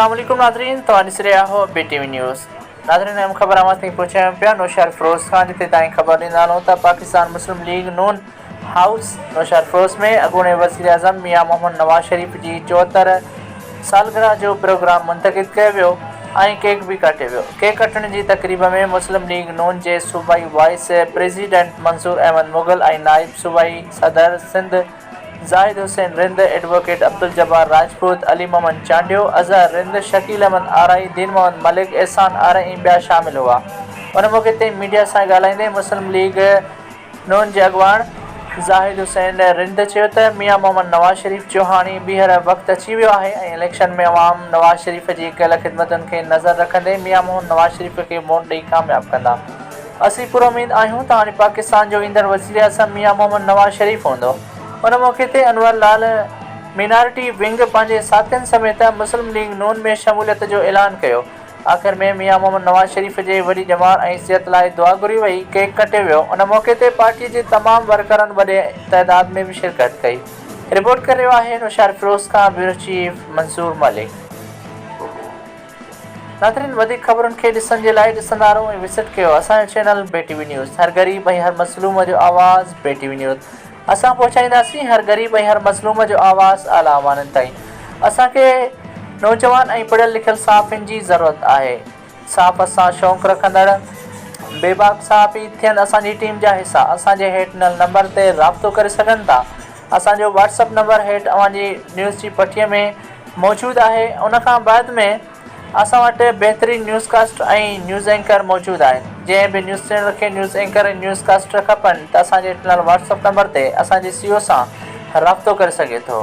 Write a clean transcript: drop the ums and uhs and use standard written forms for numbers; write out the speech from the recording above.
अस्सलाम वालेकुम नाज़रीन, तो ॾिसी रहिया हो BTV न्यूज़। नाज़रीन, अहम ख़बर अवां ताईं पहुचायूं पिया नौशाद फिरोज़ खान, जिते ताईं ख़बर ॾींदा हलूं त पाकिस्तान मुस्लिम लीग नून हाउस नौशाद फिरोज़ में अॻूणे वज़ीर आज़म मियां मोहम्मद नवाज़ शरीफ़ जी 74 सालगिरह जो प्रोग्राम मुंतक़िद कयो वियो ऐं केक बि काटियो वियो। केक कटण जी तक़रीब में मुस्लिम लीग नून जे सूबाई वाइस प्रेसिडेंट मंसूर अहमद मुग़ल ऐं नाइब सूबाई सदर सिंध ज़ाहिद हुसैन रिंद, एडवोकेट अब्दुल जब्बार राजपूत, अली मोहम्मद चांडियो, अज़हर रिंद, शकील अहमद आरई, दीन मोहम्मद मलिक, एहसान आरई ऐं ॿिया शामिल हुआ। उन मौक़े ते मीडिया सां ॻाल्हाईंदे मुस्लिम लीग नून जे अॻवान ज़ाहिद हुसैन रिंद चयो त मियां मोहम्मद नवाज़ शरीफ़ जो हाणे ॿीहर वक़्तु अची वियो आहे ऐं इलेक्शन में अवाम नवाज़ शरीफ़ जी कयल ख़िदमतुनि खे नज़र रखंदे मियां मोहम्मद नवाज़ शरीफ़ खे वोट ॾेई कामयाबु कंदा। असीं पुरुउमीद आहियूं त हाणे पाकिस्तान जो ईंदड़ वज़ीर आज़म मियां मोहम्मद नवाज़ शरीफ़ हूंदो। उन मौक़े ते अनवर लाल मिनारिटी विंग पंहिंजे साथियुनि समेत मुस्लिम लीग नून में शमूलियत जो ऐलान कयो। आख़िर में मियां मोहम्मद नवाज़ शरीफ़ जे वॾी ॼमार ऐं सिहत लाइ दुआ घुरी वई, केक कटियो वियो। उन मौक़े ते पार्टी जे तमामु वर्करनि वॾे तइदाद में बि शिरकत कई। रिपोर्ट करे रहियो आहे नौशाद फिरोज़ खां ब्यूरो चीफ मंसूर मलिक। नाज़रीन, वधीक ख़बरुनि खे ॾिसण जे लाइ ॾिसंदा रहो ऐं विज़िट कयो असांजो चैनल BTV न्यूज़। हर ग़रीब ऐं हर मज़लूम जो आवाज़ BTV न्यूज़। असां पहुचाईंदासीं हर ग़रीब ऐं हर मज़लूम जो आवाज़ आला अवाननि ताईं। असांखे नौजवान ऐं पढ़ियल लिखियल सहाफ़ियुनि जी ज़रूरत आहे। सहाफ़त सां शौक़ु रखंदड़ बेबाक सहाफ़ी थियनि असांजी टीम जा हिसा असांजे हेठि ॾिनल नंबर ते राब्तो करे सघनि था। असांजो WhatsApp नंबर हेठि अव्हांजी न्यूज़ जी पटीअ में मौजूदु आहे। उन खां बाद में असां वटि बहितरीनु न्यूज़कास्ट ऐं न्यूज़ एंकर मौजूदु आहिनि। जंहिं बि न्यूज़ चैनल खे न्यूज़ एंकर ऐं न्यूज़कास्टर खपनि त असांजे ॾिनल WhatsApp नंबर ते असांजे CO सां राब्तो करे सघे थो।